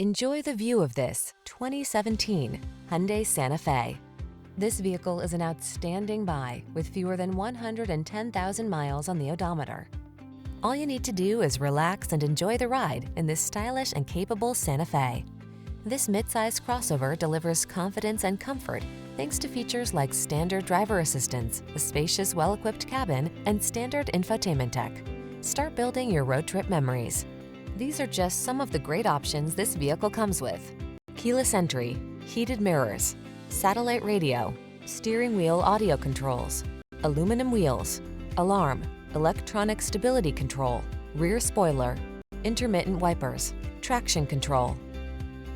Enjoy the view of this 2017 Hyundai Santa Fe. This vehicle is an outstanding buy with fewer than 110,000 miles on the odometer. All you need to do is relax and enjoy the ride in this stylish and capable Santa Fe. This midsize crossover delivers confidence and comfort thanks to features like standard driver assistance, a spacious, well-equipped cabin, and standard infotainment tech. Start building your road trip memories. These are just some of the great options this vehicle comes with: keyless entry, heated mirrors, satellite radio, steering wheel audio controls, aluminum wheels, alarm, electronic stability control, rear spoiler, intermittent wipers, traction control.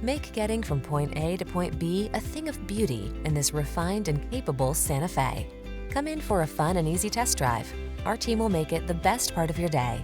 Make getting from point A to point B a thing of beauty in this refined and capable Santa Fe. Come in for a fun and easy test drive. Our team will make it the best part of your day.